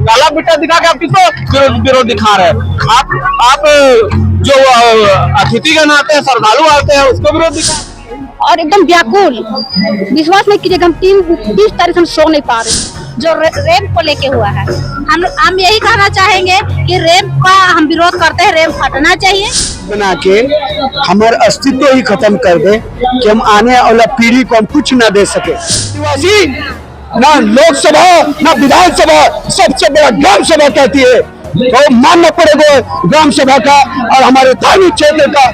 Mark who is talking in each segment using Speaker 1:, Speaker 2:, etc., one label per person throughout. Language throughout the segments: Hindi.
Speaker 1: काला बिट्टा दिखा के आप किसको विरोध दिखा रहे हैं? आप जो अतिथि के नाते हैं, श्रद्धालु आते हैं, उसको विरोध दिखा
Speaker 2: और एकदम व्याकुल। विश्वास नहीं कीजिएगा, हम 30 तारीख से हम सो नहीं पा रहे जो रेप को लेके हुआ है। हम यही कहना चाहेंगे कि रेप का हम विरोध करते हैं, रेप हटना चाहिए।
Speaker 3: बना के हमारा अस्तित्व ही खत्म कर दे कि हम आने वाला पीढ़ी को हम कुछ न दे सके। आदिवासी ना लोकसभा ना विधानसभा, सबसे बड़ा ग्राम सभा कहती है, तो मानना पड़ेगा ग्राम सभा का और हमारे धार्मिक क्षेत्र का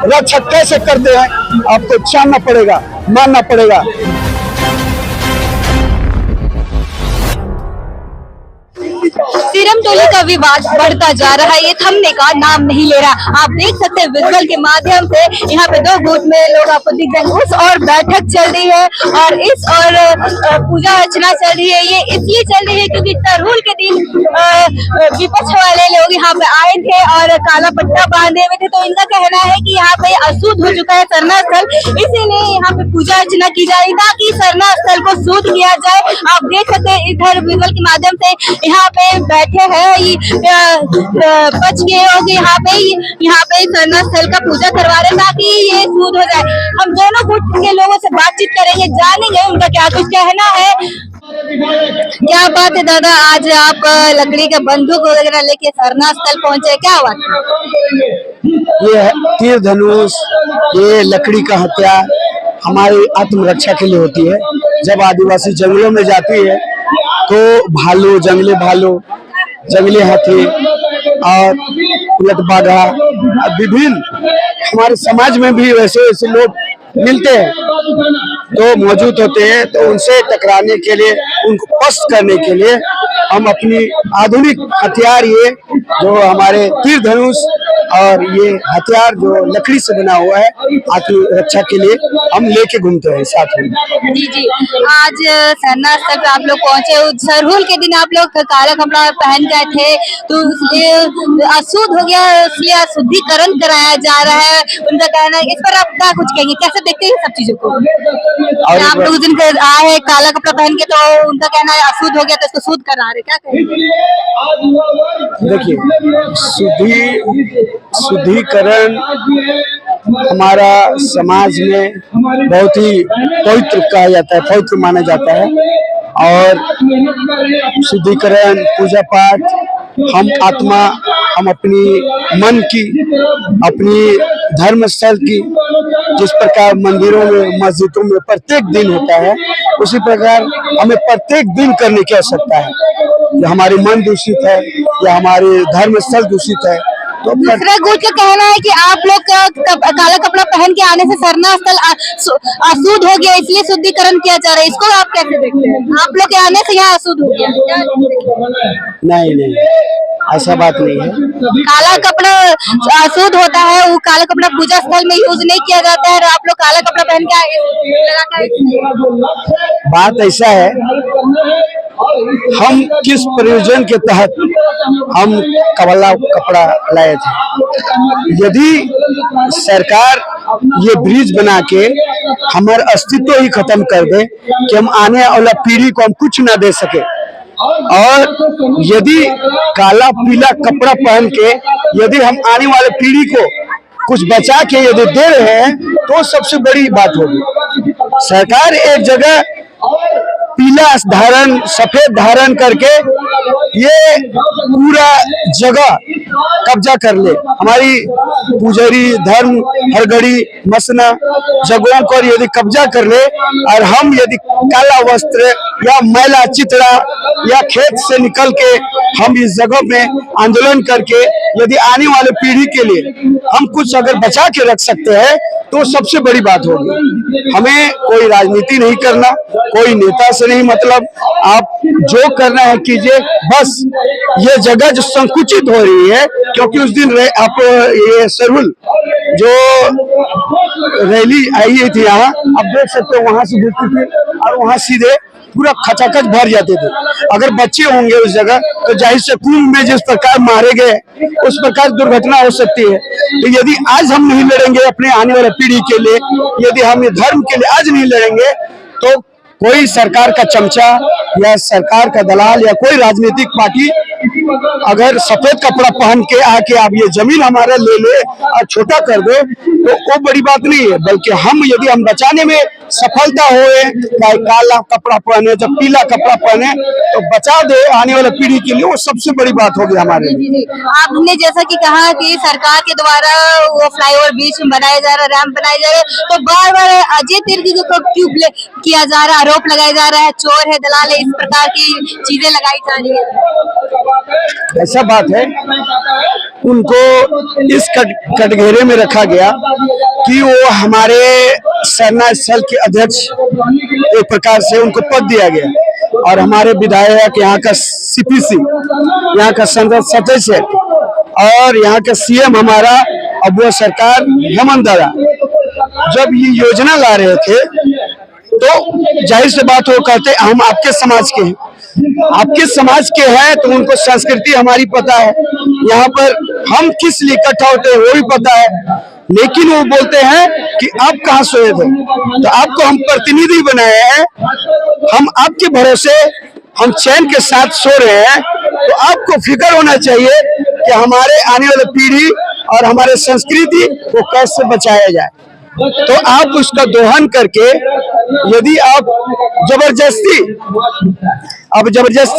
Speaker 3: रक्षा कैसे करते हैं, आपको जानना पड़ेगा, मानना पड़ेगा।
Speaker 2: सीरम टोली का विवाद बढ़ता जा रहा है, ये थमने का नाम नहीं ले रहा। आप देख सकते हैं विजुअल के माध्यम से यहाँ पे 2 गुट में लोग आपत्ति जंगूस और बैठक चल रही है और पूजा अर्चना चल रही है। ये इसलिए चल रही है क्योंकि सरहुल के दिन विपक्ष वाले लोग यहाँ पे आए थे और काला पट्टा बांधे हुए थे, तो इनका कहना है कि यहाँ पे अशुद्ध हो चुका है सरना स्थल, इसीलिए यहाँ पे पूजा अर्चना की जा रही ताकि सरना स्थल को शुद्ध किया जाए। आप देख सकते हैं इधर विजुअल के माध्यम से यहाँ पे बैठे हैं बच गए होंगे यहाँ पे सरना स्थल का पूजा करवा रहे ताकि ये शुद्ध हो जाए। हम दोनों गुट के लोगों से बातचीत करेंगे, जानेंगे उनका क्या कुछ कहना है। क्या बात है दादा, आज आप लकड़ी के बंदूक वगैरह लेके सरना स्थल पहुंचे, क्या हुआ?
Speaker 3: ये तीर धनुष, ये लकड़ी का हथियार हमारी आत्मरक्षा के लिए होती है। जब आदिवासी जंगलों में जाती है तो भालू, जंगली हाथी और उलट बाघा, विभिन्न हमारे समाज में भी वैसे लोग मिलते हैं तो मौजूद होते हैं, तो उनसे टकराने के लिए, उनको पस्त करने के लिए हम अपनी आधुनिक हथियार, ये जो हमारे तीर धनुष और ये हथियार जो लकड़ी से बना हुआ है आत्मरक्षा के लिए हम लेके घूमते हैं साथ में।
Speaker 2: जी, आज सरना स्थल पे आप लोग पहुंचे, सरहुल के दिन आप लोग काला कपड़ा पहन गए थे तो अशुद्ध हो गया, इसलिए अशुद्धिकरण कराया जा रहा है, उनका कहना है। इस पर आप क्या कुछ कहेंगे, कैसे देखते हैं सब चीजों को? और आप लोग दिन आए हैं काला कपड़ा पहन के, तो उनका कहना है अशुद्ध हो गया तो इसको शुद्ध करा रहे, क्या कहेंगे?
Speaker 3: देखिए, शुद्धिकरण हमारा समाज में बहुत ही पवित्र कहा जाता है, पवित्र माना जाता है। और शुद्धिकरण, पूजा पाठ, हम आत्मा, हम अपनी मन की, अपनी धर्म स्थल की, जिस प्रकार मंदिरों में, मस्जिदों में प्रत्येक दिन होता है, उसी प्रकार हमें प्रत्येक दिन करने की आवश्यकता है। या हमारे मन दूषित है या हमारे धर्म स्थल दूषित है तो
Speaker 2: दूसरा गुट का कहना है कि आप लोग काला कपड़ा पहन के आने से सरना स्थल अशुद्ध हो गया, इसलिए शुद्धिकरण किया जा रहा है। इसको आप कैसे देखते हैं? आप लोग के आने से यहाँ अशुद्ध हो गया?
Speaker 3: नहीं, ऐसा बात नहीं है।
Speaker 2: काला कपड़ा अशुद्ध होता है, वो काला कपड़ा पूजा स्थल में यूज नहीं किया जाता है और आप लोग काला कपड़ा पहन के
Speaker 3: बात ऐसा है, हम किस प्रयोजन के तहत हम काला कपड़ा लाए थे। यदि सरकार ये ब्रिज बना के हमारा अस्तित्व ही खत्म कर दे कि हम आने वाला पीढ़ी को हम कुछ न दे सके, और यदि काला पीला कपड़ा पहन के यदि हम आने वाले पीढ़ी को कुछ बचा के यदि दे रहे हैं तो सबसे बड़ी बात होगी। सरकार एक जगह पीला धारण, सफेद धारण करके ये पूरा जगह कब्जा कर ले, हमारी पुजारी धर्म हरगड़ी मसना जगहों पर यदि कब्जा कर ले, और हम यदि काला वस्त्र या मैला चितड़ा या खेत से निकल के हम इस जगह में आंदोलन करके यदि आने वाले पीढ़ी के लिए हम कुछ अगर बचा के रख सकते हैं तो सबसे बड़ी बात होगी। हमें कोई राजनीति नहीं करना, कोई नेता से नहीं मतलब, आप जो करना है कीजिए, बस ये जगह जो संकुचित हो रही है, क्योंकि उस दिन आप ये सरहुल जो रैली आई थी यहाँ, आप देख सकते हो वहां से गुजरती थी और वहां सीधे पूरा खचाखच भर जाते थे। अगर बच्चे होंगे उस जगह तो जाहिर से कुंभ में जिस प्रकार मारे गए उस प्रकार दुर्घटना हो सकती है। तो यदि आज हम नहीं लड़ेंगे अपने आने वाले पीढ़ी के लिए, यदि हम ये धर्म के लिए आज नहीं लड़ेंगे, तो कोई सरकार का चमचा या सरकार का दलाल या कोई राजनीतिक पार्टी अगर सफेद कपड़ा पहन के आके आप ये जमीन हमारा ले ले और छोटा कर दो तो वो बड़ी बात नहीं है, बल्कि यदि हम बचाने में सफलता होए, चाहे काला कपड़ा पहने जब पीला कपड़ा पहने तो बचा दे आने वाले पीढ़ी के लिए, वो सबसे बड़ी बात होगी हमारे लिए।
Speaker 2: आपने जैसा कि कहा कि सरकार के द्वारा वो फ्लाईओवर बीच में बनाया जा रहा है, रैंप बनाए जा रहे हैं, तो बार बार अजय तिर्की को क्यों किया जा रहा है, आरोप लगाया जा रहा है, चोर है, दलाल है, इस प्रकार की चीजें लगाई जा रही है?
Speaker 3: ऐसा बात है, उनको इस कटघरे में रखा गया कि वो हमारे सेना स्थल के अध्यक्ष, एक प्रकार से उनको पद दिया गया, और हमारे विधायक, यहाँ का सीपीसी, यहाँ का संसद सदस्य और यहाँ का सीएम हमारा अब वो सरकार हेमंत दादा जब ये योजना ला रहे थे तो जाहिर सी बात हो कहते हम आपके समाज के हैं, आपके समाज के हैं तो उनको संस्कृति हमारी पता है, यहाँ पर हम किस लिए इकट्ठा होते हैं वो भी पता है, लेकिन वो बोलते हैं कि आप कहाँ सोए थे, तो आपको हम प्रतिनिधि बनाए हैं, हम आपके भरोसे हम चैन के साथ सो रहे हैं, तो आपको फिक्र होना चाहिए कि हमारे आने वाली पीढ़ी और हमारे संस्कृति को कैसे बचाया जाए। तो आप उसका दोहन करके यदि आप जबरदस्ती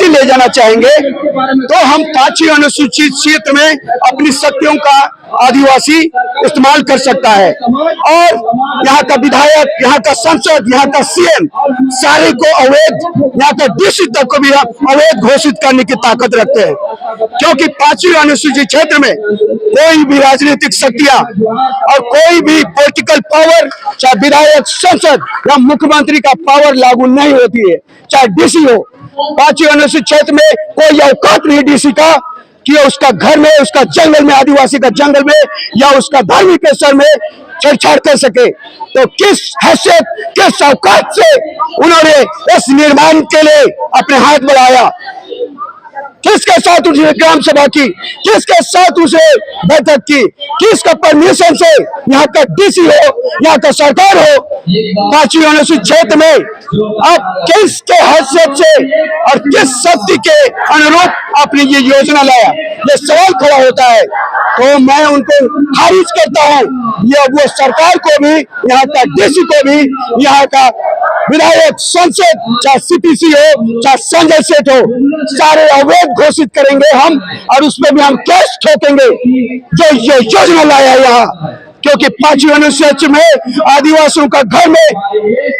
Speaker 3: ले जाना चाहेंगे तो हम 5वीं अनुसूचित क्षेत्र में अपनी शक्तियों का आदिवासी इस्तेमाल कर सकता है, और यहाँ का विधायक, यहाँ का सांसद, यहाँ का सीएम सारे को अवैध, यहाँ का डीसी तक को भी अवैध घोषित करने की ताकत रखते हैं, क्योंकि 5वीं अनुसूचित क्षेत्र में कोई भी राजनीतिक शक्तियां और कोई भी पॉलिटिकल पावर, चाहे विधायक, संसद या मुख्यमंत्री का पावर लागू नहीं होती है, चाहे डीसी हो। 5वीं अनुसूचित क्षेत्र में कोई औकात नहीं डीसी का कि उसका घर में, उसका जंगल में, आदिवासी का जंगल में या उसका धार्मिक स्थल में छेड़छाड़ कर सके। तो किस हैसियत, किस औकात से उन्होंने इस निर्माण के लिए अपने हाथ बढ़ाया, किसके साथ उसने ग्राम सभा की, किसके साथ उसे बैठक की, किसका परमिशन से यहाँ का डीसी हो, यहाँ का सरकार हो 5वीं अनुसूचित क्षेत्र में आप किसके हैसियत से और किस शक्ति के अनुरूप आपने ये योजना लाया, ये सवाल खड़ा होता है। तो मैं उनको खारिज करता हूँ, ये वो सरकार को भी, यहाँ का डीसी को भी, यहाँ का विधायक, संसद, चाहे सीपीसी हो, चाहे संजय सेठ हो, सारे अवैध घोषित करेंगे हम, और उसमें भी हम केस ठोकेंगे जो ये योजना लाया यहाँ, क्योंकि 5वीं अनुसूचित में आदिवासियों का घर में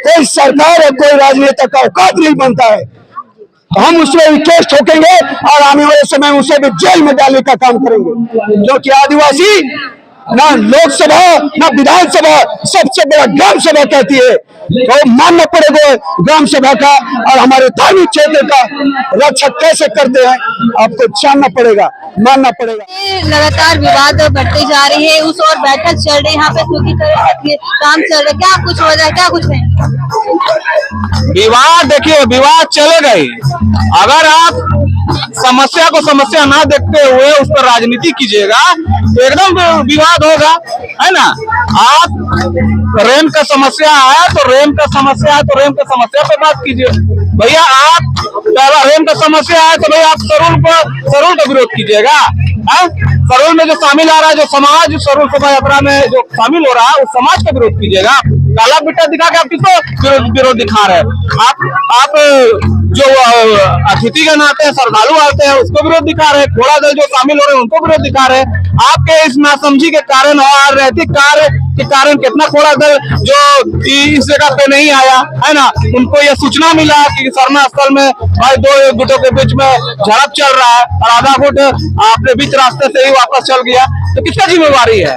Speaker 3: कोई सरकार और कोई राजनेता का औकात नहीं बनता है, तो हम उसमें भी केस ठोकेंगे और आने वाले समय में उसे भी जेल में डालने का काम करेंगे, क्योंकि आदिवासी ना लोकसभा ना विधानसभा, सबसे बड़ा ग्राम सभा कहती है, तो मानना पड़ेगा ग्राम सभा का, और हमारे धार्मिक क्षेत्र का रक्षा कैसे करते हैं आपको जानना पड़ेगा, मानना पड़ेगा।
Speaker 2: लगातार विवाद बढ़ते जा रहे हैं, उस और बैठक चल रही है, यहाँ पे काम चल रहा है, क्या कुछ हो रहा है, क्या कुछ नहीं?
Speaker 1: विवाद देखिए, विवाद चलेगा ही, अगर आप समस्या को समस्या ना देखते हुए उस पर राजनीति कीजिएगा तो एकदम विवाद होगा, है ना। आप रेम का समस्या है तो रेम का समस्या है तो रेम का समस्या पे बात कीजिए भैया। आप पहला रेम का समस्या है तो भैया आप सरूल का विरोध कीजिएगा। सरूल में जो शामिल आ रहा है, जो समाज सरूल शोभा यात्रा में जो शामिल हो रहा है, उस समाज का विरोध कीजिएगा। काला बिट्टा दिखा के आप किसको विरोध दिखा रहे हैं? आप जो अतिथि के नाते श्रद्धालु आते हैं उसको विरोध दिखा रहे हैं, घोड़ा दल जो शामिल हो रहे हैं उनको विरोध दिखा रहे हैं। आपके इस नासमझी के कारण और रैतिक कार्य के कारण कितना घोड़ा दल जो इस जगह पे नहीं आया, है ना, उनको ये सूचना मिला कि शर्मा स्थल में भाई 2 गुटों के बीच में झड़प चल रहा है और आधा गुट आपने बीच रास्ते से ही वापस चल गया, तो किसका जिम्मेवारी है?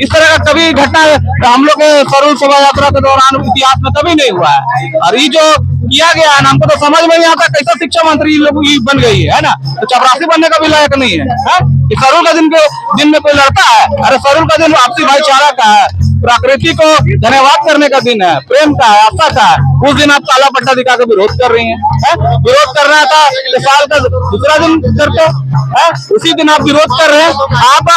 Speaker 1: इस तरह का कभी घटना हम लोग के सरूल शोभा यात्रा के दौरान इतिहास में कभी नहीं हुआ है। और ये जो किया गया है, हमको तो समझ में नहीं आता कैसा शिक्षा मंत्री लोग बन गई है ना, तो चपरासी बनने का भी लायक नहीं है। सरूल का दिन में कोई लड़ता है? अरे सरूल का दिन आपसी भाईचारा का है, प्रकृति को धन्यवाद करने का दिन है, प्रेम का है, आस्था का है। उस दिन आप काला पट्टा दिखा के विरोध कर रही हैं। विरोध करना था तो साल का दूसरा दिन करते हैं, उसी दिन आप विरोध कर रहे हैं। आप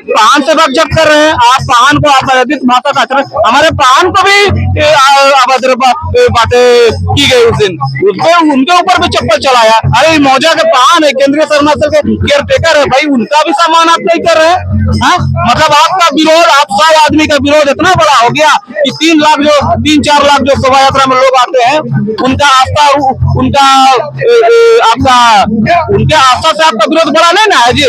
Speaker 1: पान से वक्त जब कर रहे हैं, आप पान को आप अधिक माता का आचरण, हमारे पान को भी अभद्र बातें की गई उस दिन, उनके ऊपर भी चप्पल चलाया। अरे मौजा के पान है, केंद्रीय सरनास्थल के केयर टेकर है भाई, उनका भी सामान आप नहीं कर रहे हैं। मतलब आपका विरोध, आप 100 आदमी का विरोध इतना बड़ा हो गया कि 3-4 लाख जो शोभा यात्रा में लोग आते हैं, उनका आस्था, उनका आपका, उनके आस्था से आपका विरोध बड़ा नहीं ना है जी।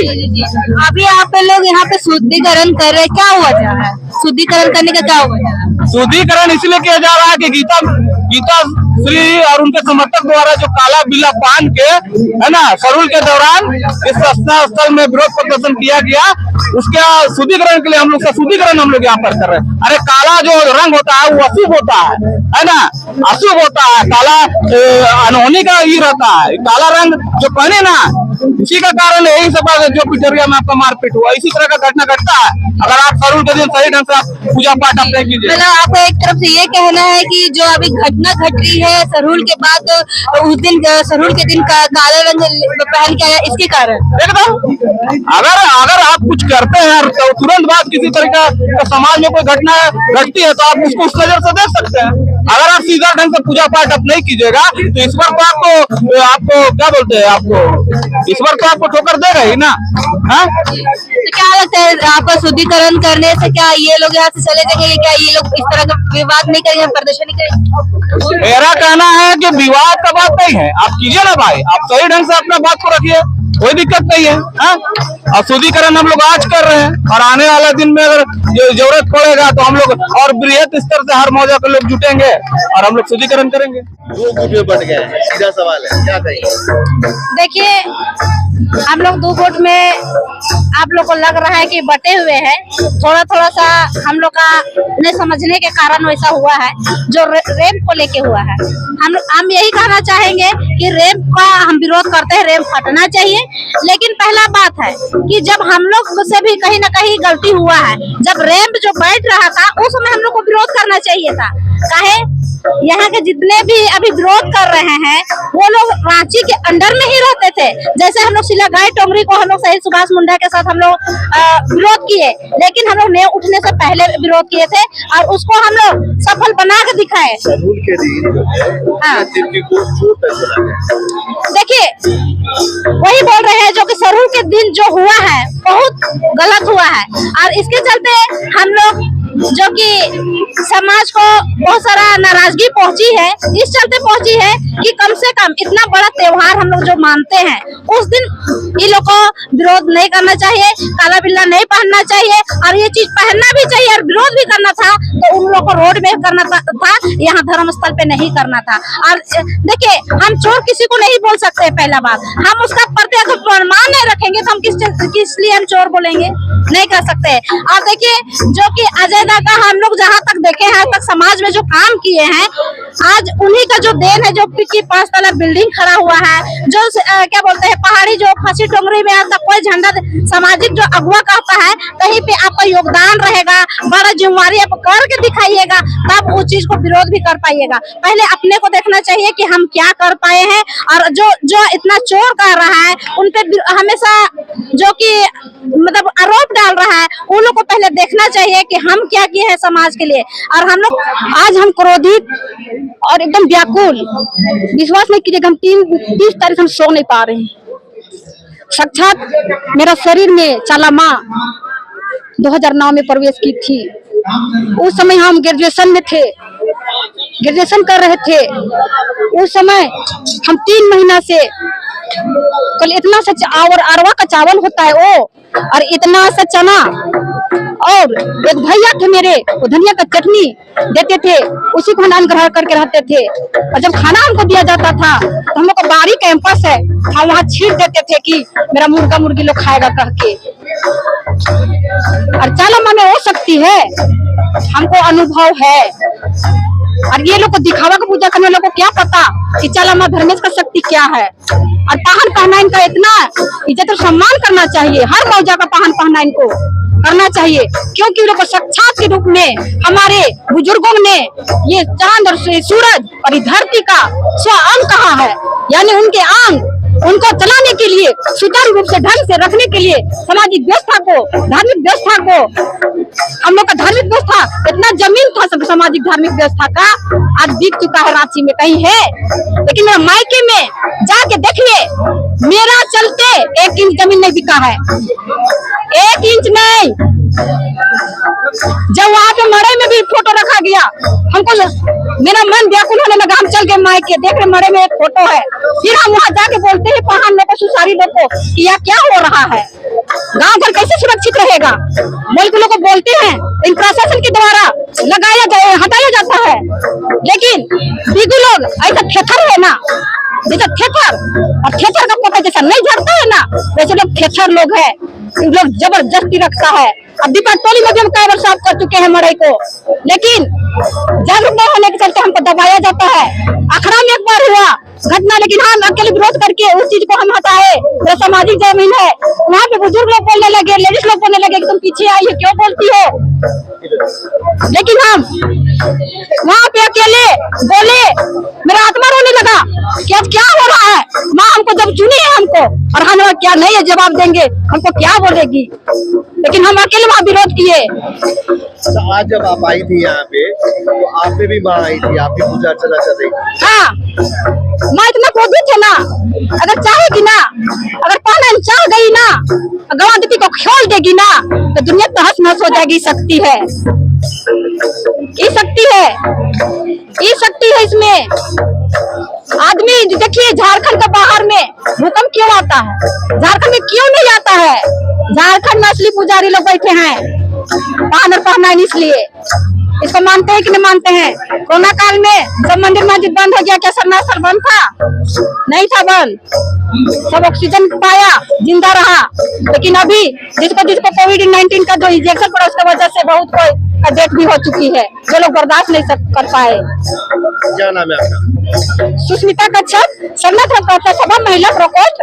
Speaker 2: अभी आप लोग यहाँ पे शुद्धिकरण कर रहे हैं, क्या हुआ जा रहा है? शुद्धिकरण करने का क्या हुआ जा रहा है?
Speaker 1: शुद्धिकरण इसलिए किया जा रहा है कि गीता श्री और उनके समर्थक द्वारा जो काला बिल्ला पान के, है ना, सरूल के दौरान इस स्थल में विरोध प्रदर्शन किया गया, उसका शुद्धिकरण के लिए हम लोग शुद्धिकरण हम लोग यहाँ पर कर रहे हैं। अरे काला जो रंग होता है वो अशुभ होता है ना, अशुभ होता है, काला अनहोनी का ही रहता है। काला रंग जो पहने ना, इसी का कारण यही सब जो पिटरिया में आपका मारपीट हुआ, इसी तरह का घटना घटता है अगर आप सरूल के दिन सही ढंग से आप पूजा पाठ आप नहीं कीजिए।
Speaker 2: मतलब आपको एक तरफ से ये कहना है कि जो अभी घटना घट रही है सरूल के बाद, उस दिन सरूल के दिन काला रंग पहन के आया, इसके कारण
Speaker 1: एकदम अगर आप कुछ करते हैं तो तुरंत बाद किसी तरह का समाज में कोई घटना घटती है तो आप उसको उस नजर से देख सकते हैं। अगर आप सीधा ढंग से पूजा पाठ आप नहीं कीजिएगा तो ईश्वर तो आपको क्या बोलते हैं, आपको ईश्वर तो आपको ठोकर देगा ही ना।
Speaker 2: तो क्या लगता है आपको शुद्धिकरण करने से क्या ये लोग यहाँ से चले जाएंगे? क्या ये लोग इस तरह का विवाद नहीं करेंगे, प्रदर्शन नहीं करेंगे?
Speaker 1: मेरा कहना है कि विवाद का बात नहीं है, आप कीजिए ना भाई, आप सही ढंग से अपना बात को रखिए, कोई दिक्कत नहीं है। और शुद्धिकरण हम लोग आज कर रहे हैं और आने वाले दिन में अगर जरूरत पड़ेगा तो हम लोग और बृहत स्तर से हर मौजा के लोग जुटेंगे और हम लोग शुद्धिकरण करेंगे।
Speaker 4: 2 गुट में बट गए, सीधा सवाल है, क्या कहेंगे?
Speaker 5: देखिए हम लोग 2 गुट में आप लोग को लग रहा है कि बटे हुए हैं, थोड़ा सा हम लोग का न समझने के कारण वैसा हुआ है, जो रैंप को लेके हुआ है। हम यही कहना चाहेंगे कि रैंप का हम विरोध करते हैं, रैंप हटना चाहिए। लेकिन पहला बात है कि जब हम लोग से भी कहीं ना कहीं गलती हुआ है, जब रैंप जो बैठ रहा था उस समय हम लोग को विरोध करना चाहिए था। काहे यहाँ के जितने भी अभी विरोध कर रहे हैं वो लोग रांची के अंडर में ही रहते थे। जैसे हम लोग सिलागाई टोंगरी को हम लोग शहीद सुभाष मुंडा के साथ हम लोग विरोध किए, लेकिन हम लोग ने उठने से पहले विरोध किए थे और उसको हम लोग सफल बना के दिखाए।
Speaker 4: सरूल के दिन
Speaker 5: देखिए वही बोल रहे हैं जो कि सरूल के दिन जो हुआ है बहुत गलत हुआ है और इसके चलते हम लोग जो कि समाज को बहुत सारा नाराजगी पहुंची है, इस चलते पहुंची है कि कम से कम इतना बड़ा त्योहार हम लोग जो मानते हैं उस दिन इन लोग को विरोध नहीं करना चाहिए, काला बिल्ला नहीं पहनना चाहिए और ये चीज पहनना भी चाहिए और विरोध भी करना था तो उन लोग को रोड में करना था, यहाँ धर्म स्थल पे नहीं करना था। और देखिए हम चोर किसी को नहीं बोल सकते, पहला बात हम उसका प्रत्यक्ष प्रमाण नहीं रखेंगे तो हम किस लिए हम चोर बोलेंगे, नहीं कर सकते। और देखिए जो कि अजय दा का हम लोग जहाँ तक देखे हैं तक समाज में जो काम किए हैं, आज उन्हीं का जो देन है, जो कि 5 तला बिल्डिंग खड़ा हुआ है, जो क्या बोलते हैं पहाड़ी जो फांसी टोंगरी में आज तक कोई झंडा सामाजिक जो अगुआ कहता है कहीं पे आपका योगदान रहेगा, बड़ा जिम्मेवारी आप करके दिखाइएगा, तब उस चीज को विरोध भी कर पाइएगा। पहले अपने को देखना चाहिए कि हम क्या कर पाए हैं और जो इतना चोर कर रहा है उन पे हमेशा जो कि मतलब आरोप डाल रहा है उन लोग को पहले देखना चाहिए कि हम क्या किए हैं समाज के लिए। और हम लोग आज हम क्रोधित और एकदम व्याकुल, विश्वास नहीं कीजिएगा हम 30 तारीख हम सो नहीं पा रहे हैं। साक्षात मेरा शरीर में चाला माँ 2009 में प्रवेश की थी। उस समय हम ग्रेजुएशन में थे, ग्रेजुएशन कर रहे थे। उस समय हम 3 महीना से कल इतना सा अरवा का चावल होता है वो, और इतना सा चना, और एक भैया थे मेरे वो धनिया का चटनी देते थे, उसी को हम ग्रहण करके रहते थे। और जब खाना हमको दिया जाता था तो हम लोग का बाहरी कैंपस है, हम वहाँ छीट देते थे कि मेरा मुर्गा मुर्गी लोग खाएगा कह के। और चाला में हो सकती है, हमको अनुभव है। और ये लोग को दिखावा का पूजा करने वालों को क्या पता कि चाला माँ धर्मेश का शक्ति क्या है। और पाहन पहना इनका इतना इज्जत और सम्मान करना चाहिए, हर मौजा का पाहन पहना इनको
Speaker 2: करना चाहिए, क्योंकि उनको साक्षात के रूप में हमारे बुजुर्गों ने ये चांद और सूरज और ये धरती का स्व अंग कहा है, यानी उनके अंग उनको चलाने के लिए, सुचारू रूप से ढंग से रखने के लिए सामाजिक व्यवस्था को, धार्मिक व्यवस्था को, हम लोग का धार्मिक व्यवस्था इतना जमीन था सब सामाजिक धार्मिक व्यवस्था का आज बिक चुका है, रांची में कहीं है, लेकिन मेरा मायके में जाके देखिए, मेरा चलते 1 इंच जमीन नहीं बिका है, 1 इंच नहीं। जब वहाँ पे मड़ई में भी फोटो रखा गया, हमको मेरा मन व्याकुल होने लगा। हम चल गए मायके, देख रहे मड़ई में एक फोटो है, फिर हम वहाँ जाके बोलते हैं पहाड़ लोग को, सुसारी लोग को कि यह क्या हो रहा है, गांव घर कैसे सुरक्षित रहेगा, बोल के लोग बोलते हैं। इन प्रशासन के द्वारा लगाया जाए, हटाया जाता है, लेकिन बिगु लोग ऐसा थेथर है ना, जैसे थेथर और थेथर का पता जैसा नहीं झड़ता है ना, वैसे लोग थेथर लोग है, लोग जबरदस्ती रखता है। अब दीपक टोली में भी हम कई बार साफ कर चुके हैं मड़ई को, लेकिन जागरूक न होने के चलते हमको दबाया जाता है। अखड़ा में एक बार हुआ घटना, लेकिन हम अकेले विरोध करके उस चीज को हम हटाए। जो सामाजिक जमीन है वहाँ पे बुजुर्ग लोग बोलने लगे, लेडीज लोग बोलने लगे कि तुम पीछे आई हो, क्यों बोलती हो, लेकिन हम वहाँ पे अकेले बोले, मेरा आत्मा रोने लगा कि आज क्या हो रहा है। माँ हमको जब चुनी है हमको, और हम क्या नहीं है जवाब देंगे, हमको क्या बोलेगी, लेकिन हम अकेले वहाँ विरोध किए।
Speaker 4: तो आज जब आप आई थी यहाँ पे, तो आप पे भी माँ आई थी, आप भी पूजा अर्चना कर रही थी।
Speaker 2: हाँ, माँ इतना क्रोधित है ना, अगर चाहेगी ना, अगर पहले चाह गई ना, गवां दीदी को खोल देगी ना, तो दुनिया तहस नहस हो जाएगी। शक्ति है, ये शक्ति है, ये शक्ति है इसमें। आदमी देखिए, झारखंड के बाहर में भूकंप क्यों आता है, झारखंड में क्यों नहीं आता है? झारखंड में असली पुजारी लोग बैठे हैं, पान और पहना इसलिए। इसको मानते हैं कि नहीं मानते हैं? कोरोना काल में सब मंदिर मस्जिद बंद हो गया, क्या सरनास्थल बंद था? नहीं था बंद, सब ऑक्सीजन पाया, जिंदा रहा। लेकिन अभी जिसको कोविड-19 का जो इंजेक्शन पड़ा, उसकी वजह से बहुत कोई का डेथ भी हो चुकी है, जो लोग बर्दाश्त नहीं कर पाए।
Speaker 4: क्या नाम है आपका?
Speaker 2: सुष्मिता कच्छप, सरनाथ सभा महिला प्रकोष्ठ।